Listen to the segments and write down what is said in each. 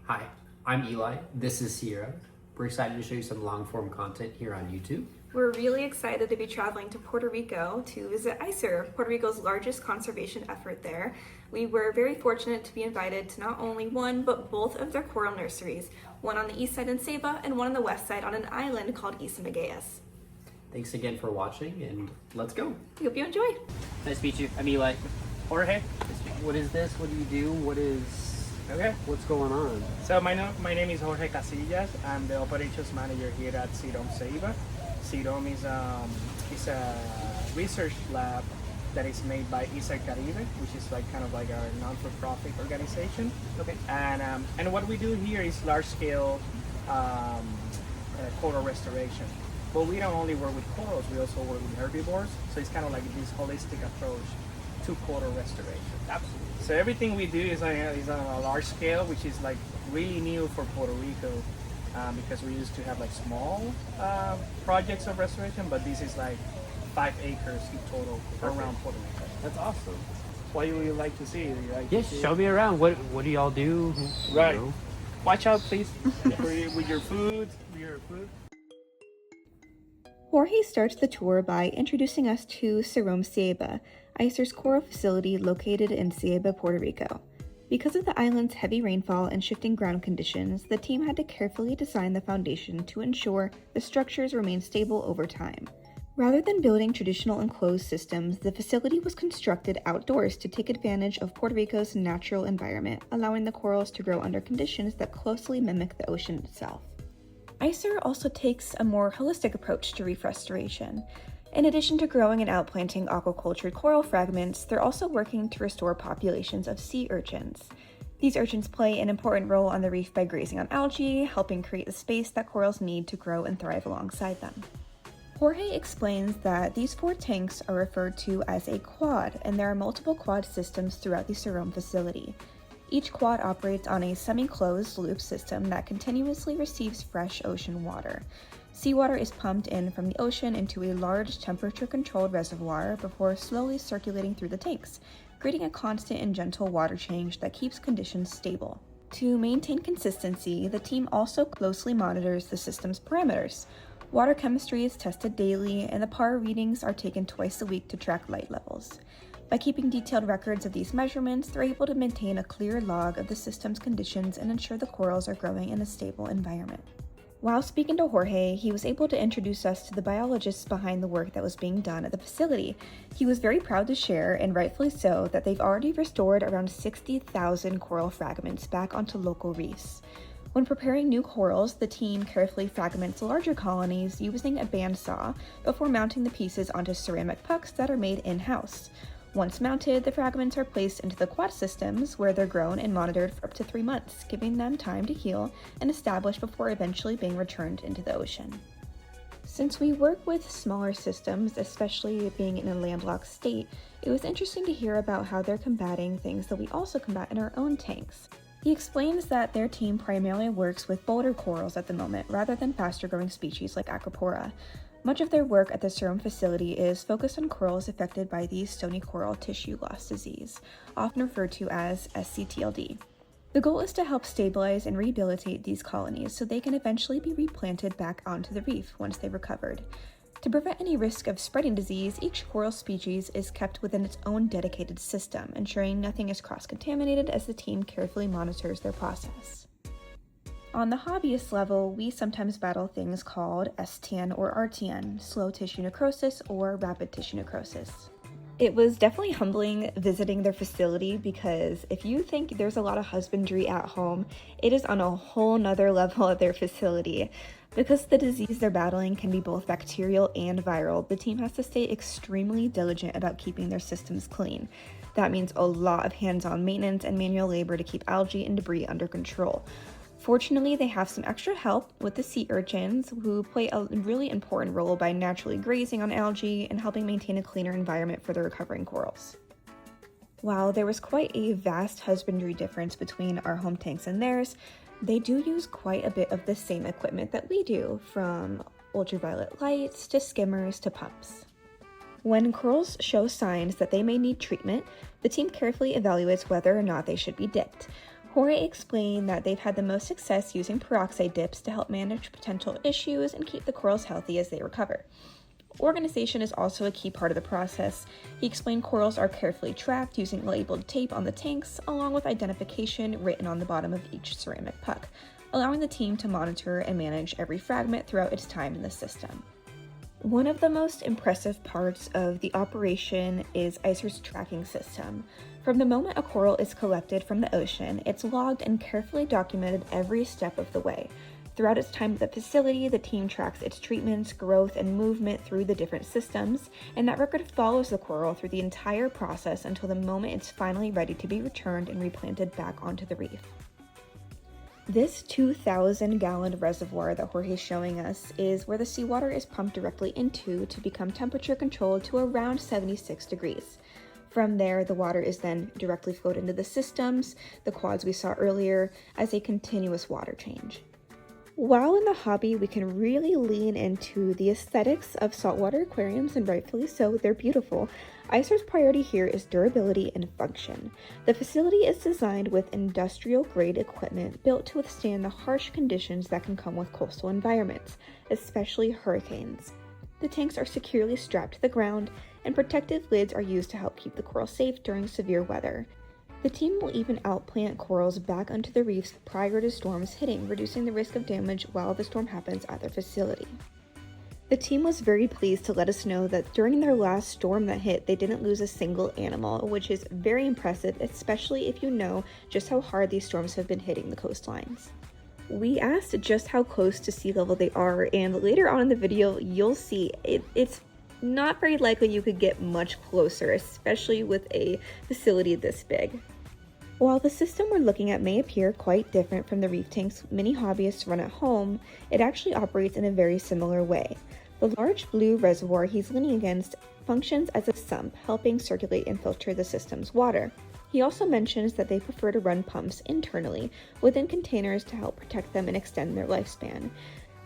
Hi, I'm Eli. This is Sierra. We're excited to show you some long-form content here on YouTube. We're really excited to be traveling to Puerto Rico to visit ISER, Puerto Rico's largest conservation effort there. We were very fortunate to be invited to not only one, but both of their coral nurseries, one on the east side in Ceiba and one on the west side on an island called Isla Magueyes. Thanks again for watching, and let's go. We hope you enjoy. Nice to meet you. I'm Eli. Jorge. What is this? What do you do? Okay. What's going on? So my name is Jorge Casillas. I'm the operations manager here at Ceiba. Ceiba is a research lab that is made by ISER Caribe, which is kind of like our non-for-profit organization. Okay. And what we do here is large-scale coral restoration. But we don't only work with corals; we also work with herbivores. So it's kind of like this holistic approach to coral restoration. Absolutely. So everything we do is on a large scale, which is really new for Puerto Rico, because we used to have small projects of restoration, but this is 5 acres in total around Puerto Rico. That's awesome. What would you like to see? Yes, show me around. What do y'all do? Right. You know? Watch out, please, with your food. Jorge starts the tour by introducing us to Ceiba, ISER's coral facility located in Ceiba, Puerto Rico. Because of the island's heavy rainfall and shifting ground conditions, the team had to carefully design the foundation to ensure the structures remain stable over time. Rather than building traditional enclosed systems, the facility was constructed outdoors to take advantage of Puerto Rico's natural environment, allowing the corals to grow under conditions that closely mimic the ocean itself. ISER also takes a more holistic approach to reef restoration. In addition to growing and outplanting aquacultured coral fragments, they're also working to restore populations of sea urchins. These urchins play an important role on the reef by grazing on algae, helping create the space that corals need to grow and thrive alongside them. Jorge explains that these 4 tanks are referred to as a quad, and there are multiple quad systems throughout the Ceiba facility. Each quad operates on a semi-closed loop system that continuously receives fresh ocean water. Seawater is pumped in from the ocean into a large temperature-controlled reservoir before slowly circulating through the tanks, creating a constant and gentle water change that keeps conditions stable. To maintain consistency, the team also closely monitors the system's parameters. Water chemistry is tested daily, and the PAR readings are taken twice a week to track light levels. By keeping detailed records of these measurements, they're able to maintain a clear log of the system's conditions and ensure the corals are growing in a stable environment. While speaking to Jorge, he was able to introduce us to the biologists behind the work that was being done at the facility. He was very proud to share, and rightfully so, that they've already restored around 60,000 coral fragments back onto local reefs. When preparing new corals, the team carefully fragments larger colonies using a bandsaw before mounting the pieces onto ceramic pucks that are made in-house. Once mounted, the fragments are placed into the quad systems, where they're grown and monitored for up to 3 months, giving them time to heal and establish before eventually being returned into the ocean. Since we work with smaller systems, especially being in a landlocked state, it was interesting to hear about how they're combating things that we also combat in our own tanks. He explains that their team primarily works with boulder corals at the moment, rather than faster-growing species like Acropora. Much of their work at the Ceiba facility is focused on corals affected by the stony coral tissue loss disease, often referred to as SCTLD. The goal is to help stabilize and rehabilitate these colonies so they can eventually be replanted back onto the reef once they've recovered. To prevent any risk of spreading disease, each coral species is kept within its own dedicated system, ensuring nothing is cross-contaminated as the team carefully monitors their process. On the hobbyist level, we sometimes battle things called STN or RTN, slow tissue necrosis or rapid tissue necrosis. It was definitely humbling visiting their facility because if you think there's a lot of husbandry at home, it is on a whole nother level at their facility. Because the disease they're battling can be both bacterial and viral, the team has to stay extremely diligent about keeping their systems clean. That means a lot of hands-on maintenance and manual labor to keep algae and debris under control. Fortunately, they have some extra help with the sea urchins, who play a really important role by naturally grazing on algae and helping maintain a cleaner environment for the recovering corals. While there was quite a vast husbandry difference between our home tanks and theirs, they do use quite a bit of the same equipment that we do, from ultraviolet lights to skimmers to pumps. When corals show signs that they may need treatment, the team carefully evaluates whether or not they should be dipped. Jorge explained that they've had the most success using peroxide dips to help manage potential issues and keep the corals healthy as they recover. Organization is also a key part of the process. He explained corals are carefully tracked using labeled tape on the tanks, along with identification written on the bottom of each ceramic puck, allowing the team to monitor and manage every fragment throughout its time in the system. One of the most impressive parts of the operation is ISER's tracking system. From the moment a coral is collected from the ocean, it's logged and carefully documented every step of the way. Throughout its time at the facility, the team tracks its treatments, growth, and movement through the different systems, and that record follows the coral through the entire process until the moment it's finally ready to be returned and replanted back onto the reef. This 2,000-gallon reservoir that Jorge is showing us is where the seawater is pumped directly into to become temperature controlled to around 76 degrees. From there, the water is then directly flowed into the systems, the quads we saw earlier, as a continuous water change. While in the hobby, we can really lean into the aesthetics of saltwater aquariums, and rightfully so, they're beautiful. ISER's priority here is durability and function. The facility is designed with industrial-grade equipment built to withstand the harsh conditions that can come with coastal environments, especially hurricanes. The tanks are securely strapped to the ground, and protective lids are used to help keep the coral safe during severe weather. The team will even outplant corals back onto the reefs prior to storms hitting, reducing the risk of damage while the storm happens at their facility. The team was very pleased to let us know that during their last storm that hit, they didn't lose a single animal, which is very impressive, especially if you know just how hard these storms have been hitting the coastlines. We asked just how close to sea level they are, and later on in the video, you'll see it's not very likely you could get much closer, especially with a facility this big. While the system we're looking at may appear quite different from the reef tanks many hobbyists run at home, it actually operates in a very similar way. The large blue reservoir he's leaning against functions as a sump, helping circulate and filter the system's water. He also mentions that they prefer to run pumps internally within containers to help protect them and extend their lifespan.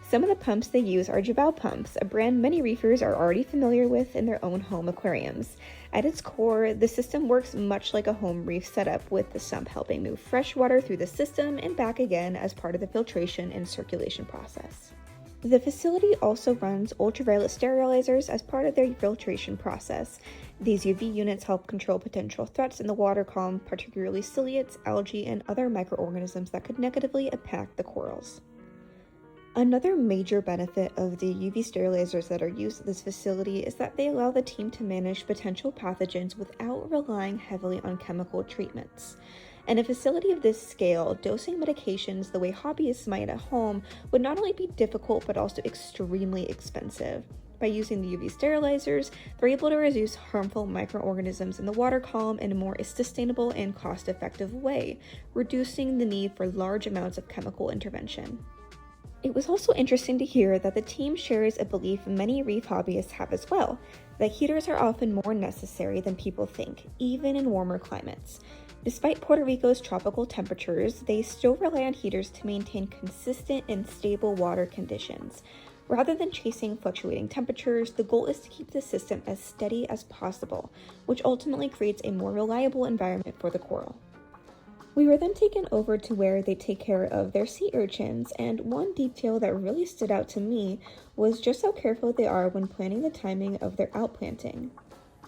Some of the pumps they use are Javel pumps, a brand many reefers are already familiar with in their own home aquariums. At its core, the system works much like a home reef setup, with the sump helping move fresh water through the system and back again as part of the filtration and circulation process. The facility also runs ultraviolet sterilizers as part of their filtration process. These UV units help control potential threats in the water column, particularly ciliates, algae, and other microorganisms that could negatively impact the corals. Another major benefit of the UV sterilizers that are used at this facility is that they allow the team to manage potential pathogens without relying heavily on chemical treatments. In a facility of this scale, dosing medications the way hobbyists might at home would not only be difficult but also extremely expensive. By using the UV sterilizers, they're able to reduce harmful microorganisms in the water column in a more sustainable and cost-effective way, reducing the need for large amounts of chemical intervention. It was also interesting to hear that the team shares a belief many reef hobbyists have as well, that heaters are often more necessary than people think, even in warmer climates. Despite Puerto Rico's tropical temperatures, they still rely on heaters to maintain consistent and stable water conditions. Rather than chasing fluctuating temperatures, the goal is to keep the system as steady as possible, which ultimately creates a more reliable environment for the coral. We were then taken over to where they take care of their sea urchins, and one detail that really stood out to me was just how careful they are when planning the timing of their outplanting.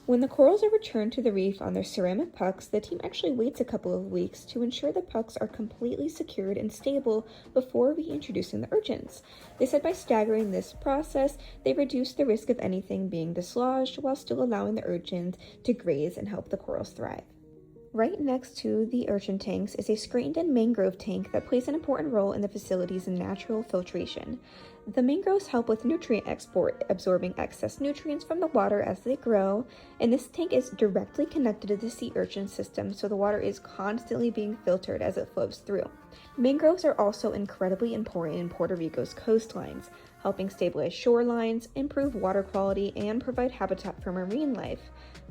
When the corals are returned to the reef on their ceramic pucks, the team actually waits a couple of weeks to ensure the pucks are completely secured and stable before reintroducing the urchins. They said by staggering this process, they reduce the risk of anything being dislodged while still allowing the urchins to graze and help the corals thrive. Right next to the urchin tanks is a screened-in mangrove tank that plays an important role in the facility's natural filtration. The mangroves help with nutrient export, absorbing excess nutrients from the water as they grow, and this tank is directly connected to the sea urchin system, so the water is constantly being filtered as it flows through. Mangroves are also incredibly important in Puerto Rico's coastlines, helping stabilize shorelines, improve water quality, and provide habitat for marine life.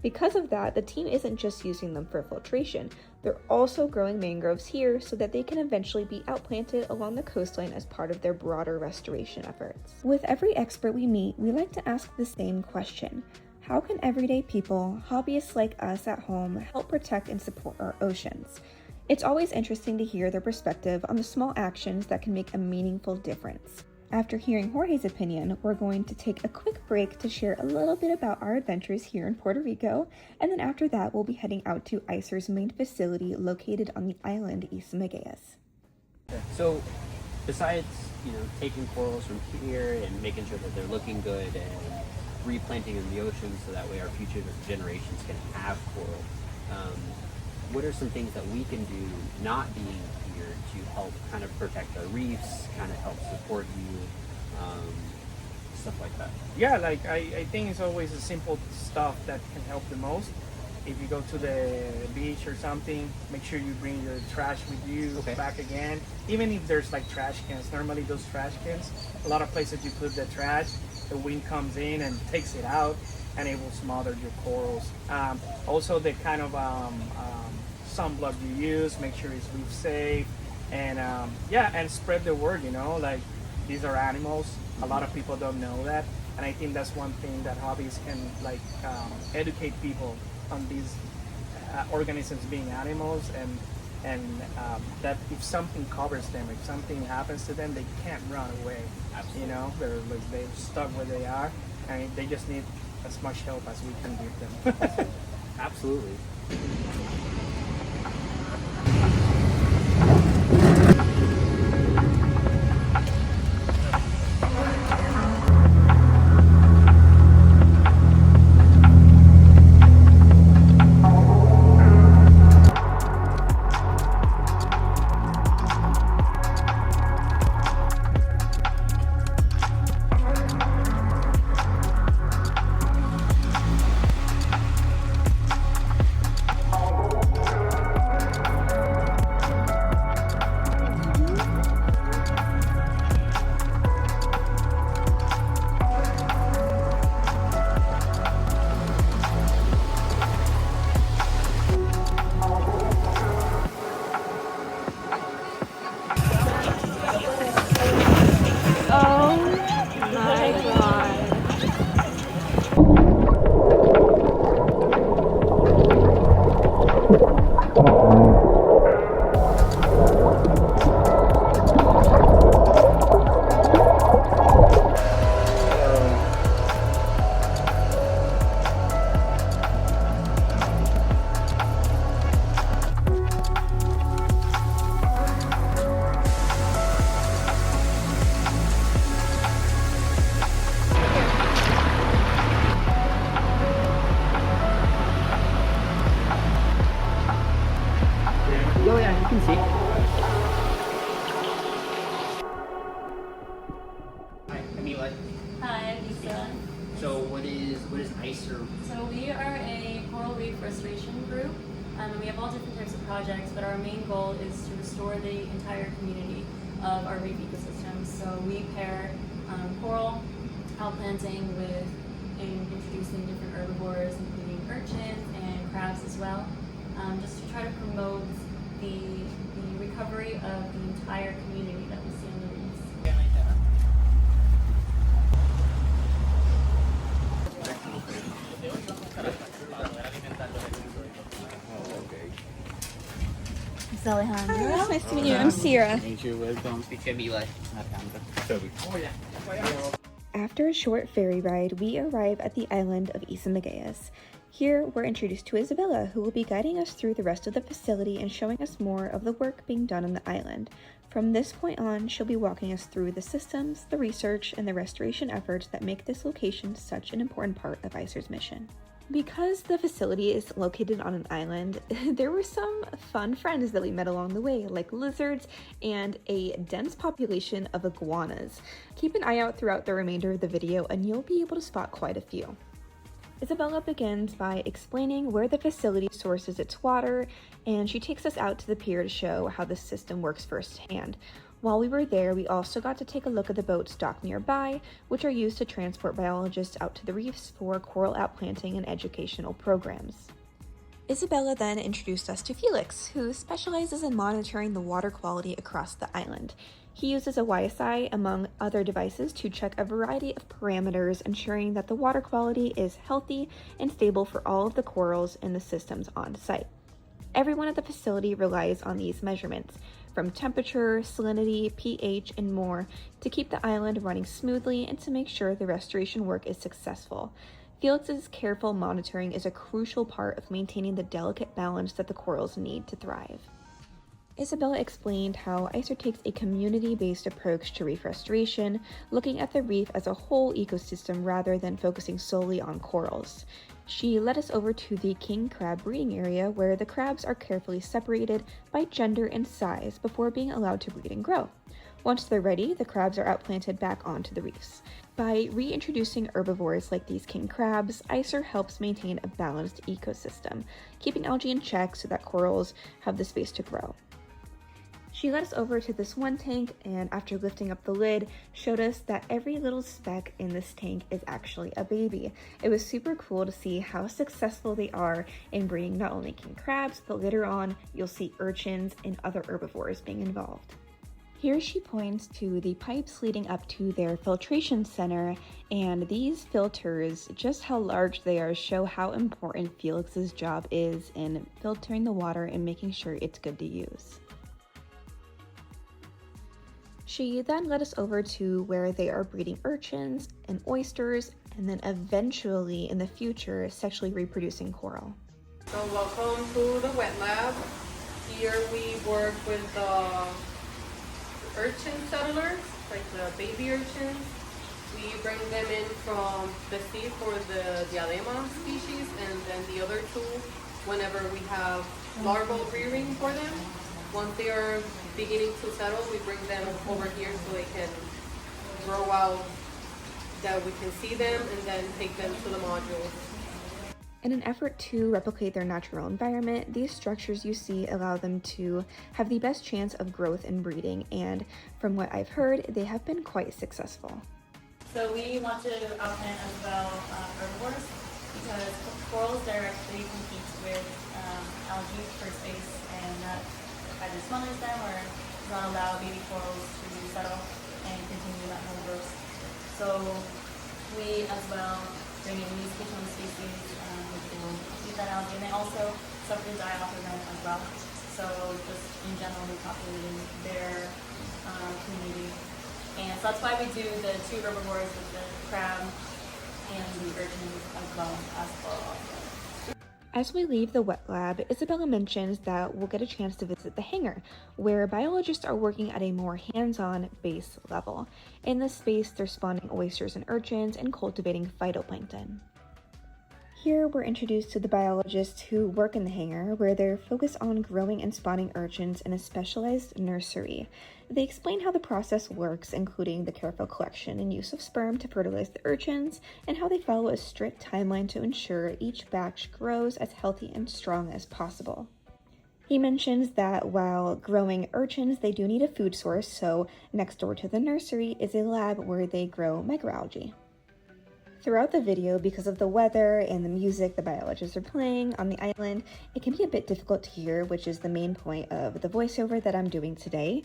Because of that, the team isn't just using them for filtration, they're also growing mangroves here so that they can eventually be outplanted along the coastline as part of their broader restoration efforts. With every expert we meet, we like to ask the same question: how can everyday people, hobbyists like us at home, help protect and support our oceans? It's always interesting to hear their perspective on the small actions that can make a meaningful difference. After hearing Jorge's opinion, we're going to take a quick break to share a little bit about our adventures here in Puerto Rico, and then after that we'll be heading out to ISER's main facility located on the island Isla Magueyes. So, besides, taking corals from here and making sure that they're looking good and replanting in the ocean so that way our future generations can have coral, what are some things that we can do not being here to help kind of protect our reefs, kind of help support you, stuff like that? Yeah, like I think it's always the simple stuff that can help the most. If you go to the beach or something, make sure you bring your trash with you back again. Even if there's like trash cans, normally those trash cans, a lot of places you put the trash, the wind comes in and takes it out and it will smother your corals. Also the kind of sunblock you use, make sure it's reef safe, and and spread the word, like these are animals. A lot of people don't know that, and I think that's one thing that hobbies can educate people on these organisms being animals, and that if something covers them, if something happens to them, they can't run away. Absolutely. They're stuck where they are, and they just need as much help as we can give them. Absolutely. Oh yeah, you can see. Hi, I'm Eli. Hi, I'm Isla. So what is ISER? So we are a coral reef restoration group, and we have all different types of projects, but our main goal is to restore the entire community of our reef ecosystems. So we pair coral outplanting with introducing different herbivores, including urchins and crabs as well, just to try to promote the recovery of the entire community that we see on the reefs. It's Alejandra. Nice to meet you. I'm Sierra. Thank you. Welcome. I'm Eli. After a short ferry ride, we arrive at the island of Isla Magueyes. Here, we're introduced to Isabella, who will be guiding us through the rest of the facility and showing us more of the work being done on the island. From this point on, she'll be walking us through the systems, the research, and the restoration efforts that make this location such an important part of ISER's mission. Because the facility is located on an island, there were some fun friends that we met along the way, like lizards and a dense population of iguanas. Keep an eye out throughout the remainder of the video and you'll be able to spot quite a few. Isabella begins by explaining where the facility sources its water, and she takes us out to the pier to show how the system works firsthand. While we were there, we also got to take a look at the boats docked nearby, which are used to transport biologists out to the reefs for coral outplanting and educational programs. Isabella then introduced us to Felix, who specializes in monitoring the water quality across the island. He uses a YSI, among other devices, to check a variety of parameters, ensuring that the water quality is healthy and stable for all of the corals in the systems on site. Everyone at the facility relies on these measurements, from temperature, salinity, pH, and more, to keep the island running smoothly and to make sure the restoration work is successful. Felix's careful monitoring is a crucial part of maintaining the delicate balance that the corals need to thrive. Isabella explained how ISER takes a community-based approach to reef restoration, looking at the reef as a whole ecosystem rather than focusing solely on corals. She led us over to the king crab breeding area, where the crabs are carefully separated by gender and size before being allowed to breed and grow. Once they're ready, the crabs are outplanted back onto the reefs. By reintroducing herbivores like these king crabs, ISER helps maintain a balanced ecosystem, keeping algae in check so that corals have the space to grow. She led us over to this one tank, and after lifting up the lid, showed us that every little speck in this tank is actually a baby. It was super cool to see how successful they are in breeding not only king crabs, but later on you'll see urchins and other herbivores being involved. Here she points to the pipes leading up to their filtration center, and these filters, just how large they are, show how important Felix's job is in filtering the water and making sure it's good to use. She then led us over to where they are breeding urchins and oysters, and then eventually, in the future, sexually reproducing coral. So welcome to the wet lab. Here we work with the urchin settlers, like the baby urchins. We bring them in from the sea for the diadema species, and then the other two whenever we have larval rearing for them. Once they are beginning to settle, we bring them over here so they can grow out, that we can see them, and then take them to the modules. In an effort to replicate their natural environment, these structures you see allow them to have the best chance of growth and breeding, and from what I've heard, they have been quite successful. So we want to outplant as well herbivores, because corals directly compete with algae for space, and that either smothers them or does not allow baby corals to settle and continue that home growth. So we as well bring in these ketone species which will eat that algae, and they also suffer die off of them as well. So just in general repopulating their community. And so that's why we do the two herbivores with the crab and the urchins as well as coral. As we leave the wet lab, Isabella mentions that we'll get a chance to visit the hangar, where biologists are working at a more hands-on base level. In this space, they're spawning oysters and urchins and cultivating phytoplankton. Here, we're introduced to the biologists who work in the hangar, where they're focused on growing and spawning urchins in a specialized nursery. They explain how the process works, including the careful collection and use of sperm to fertilize the urchins, and how they follow a strict timeline to ensure each batch grows as healthy and strong as possible. He mentions that while growing urchins, they do need a food source, so next door to the nursery is a lab where they grow microalgae. Throughout the video, because of the weather and the music the biologists are playing on the island, it can be a bit difficult to hear, which is the main point of the voiceover that I'm doing today.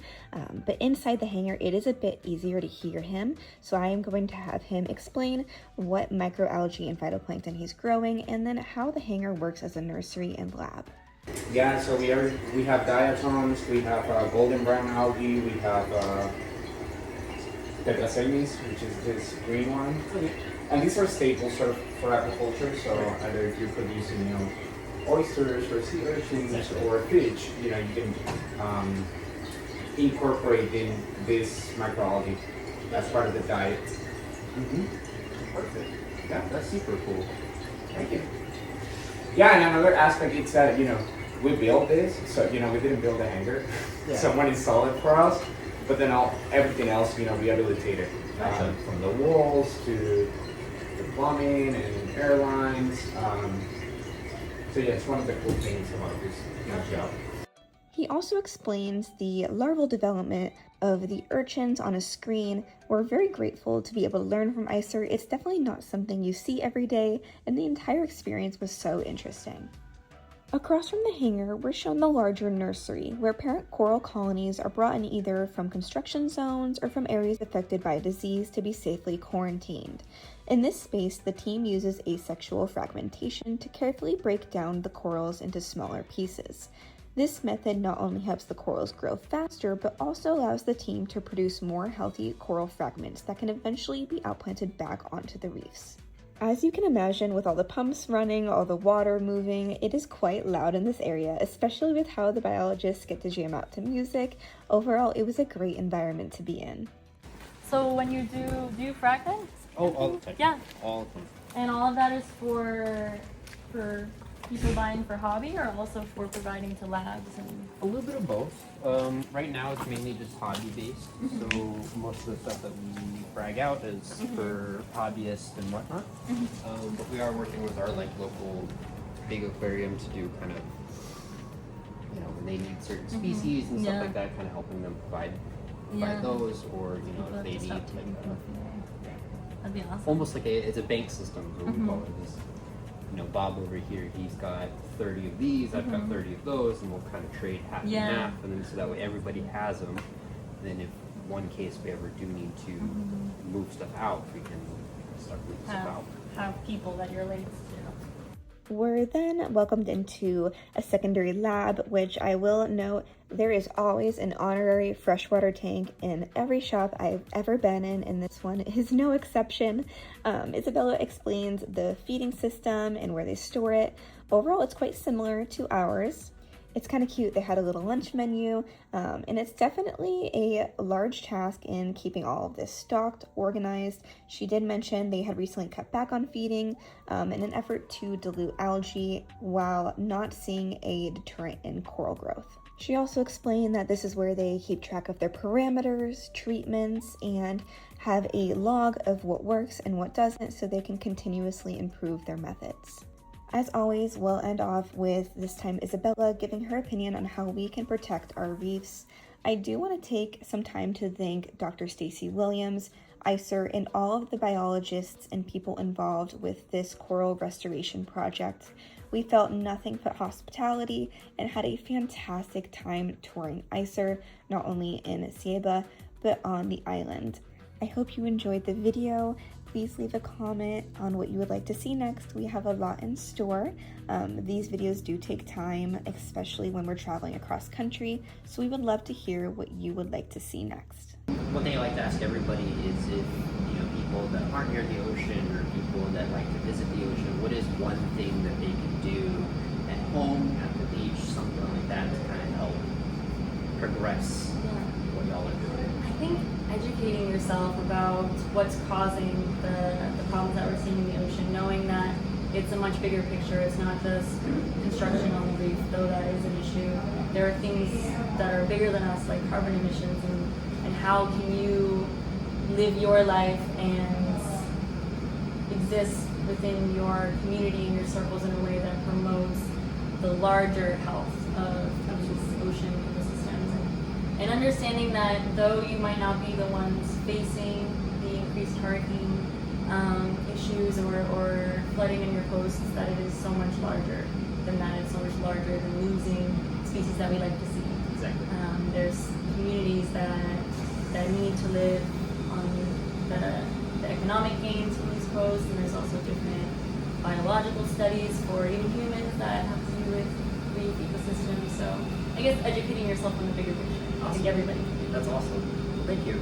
But inside the hangar, it is a bit easier to hear him, so I am going to have him explain what microalgae and phytoplankton he's growing, and then how the hangar works as a nursery and lab. Yeah, so we have diatoms, we have golden brown algae, we have tetrasemis, which is this green one. And these are staples for agriculture, so either if you're producing, oysters or sea urchins or fish, you can incorporate in this microalgae as part of the diet. Perfect. Yeah, that's super cool. Thank you. Yeah, and another aspect is that, we built this, so, we didn't build a hangar. Yeah. Someone installed it for us, but then everything else, rehabilitated. From the walls to the plumbing and airlines. So yeah, it's one of the cool things about this job. He also explains the larval development of the urchins on a screen. We're very grateful to be able to learn from ISER. It's definitely not something you see every day, and the entire experience was so interesting. Across from the hangar, we're shown the larger nursery, where parent coral colonies are brought in either from construction zones or from areas affected by disease to be safely quarantined. In this space, the team uses asexual fragmentation to carefully break down the corals into smaller pieces. This method not only helps the corals grow faster, but also allows the team to produce more healthy coral fragments that can eventually be outplanted back onto the reefs. As you can imagine, with all the pumps running, all the water moving, it is quite loud in this area, especially with how the biologists get to jam out to music. Overall, it was a great environment to be in. So when you do you fragments? Oh, all the time. Yeah. All the time. And all of that is for people buying for hobby, or also for providing to labs and. A little bit of both. Right now it's mainly just hobby based, so most of the stuff that we frag out is for hobbyists and whatnot. But we are working with our local big aquarium to do kind of, when they need certain species and stuff like that, kind of helping them provide those, or if they need That'd be awesome. almost like it's a bank system, is what we call it. Is, Bob over here, he's got 30 of these, I've got 30 of those, and we'll kind of trade half and half, and then so that way everybody has them. Then if one case we ever do need to move stuff out, we can start moving stuff out. Have people that you're related to. We're then welcomed into a secondary lab, which I will note there is always an honorary freshwater tank in every shop I've ever been in, and this one is no exception. Isabella explains the feeding system and where they store it. Overall, it's quite similar to ours. It's kind of cute. They had a little lunch menu, and it's definitely a large task in keeping all of this stocked, organized. She did mention they had recently cut back on feeding in an effort to dilute algae while not seeing a deterrent in coral growth. She also explained that this is where they keep track of their parameters, treatments, and have a log of what works and what doesn't so they can continuously improve their methods. As always, we'll end off with, this time, Isabella giving her opinion on how we can protect our reefs. I do want to take some time to thank Dr. Stacy Williams, ISER, and all of the biologists and people involved with this coral restoration project. We felt nothing but hospitality and had a fantastic time touring ISER, not only in Ceiba, but on the island. I hope you enjoyed the video. Please leave a comment on what you would like to see next. We have a lot in store. These videos do take time, especially when we're traveling across country, so we would love to hear what you would like to see next. One thing I like to ask everybody is if, people that aren't near the ocean or people that like to visit the ocean, what is one thing that they can do at home, at the beach, something like that to kind of help progress what y'all are doing? I think educating yourself about what's causing the problems that we're seeing in the ocean, knowing that it's a much bigger picture. It's not just construction on the reef, though that is an issue. There are things that are bigger than us, like carbon emissions, and how can you live your life and exist within your community and your circles in a way that promotes the larger health of these ocean ecosystems. And understanding that though you might not be the ones facing the increased hurricane issues or flooding in your coasts, that it is so much larger than that. It's so much larger than losing species that we like to see. Exactly. There's communities that need to live on the economic gains from these coasts, and there's also different biological studies for even humans that have to do with reef ecosystems. So I guess educating yourself on the bigger picture. I think everybody can do that. That's awesome. Thank you.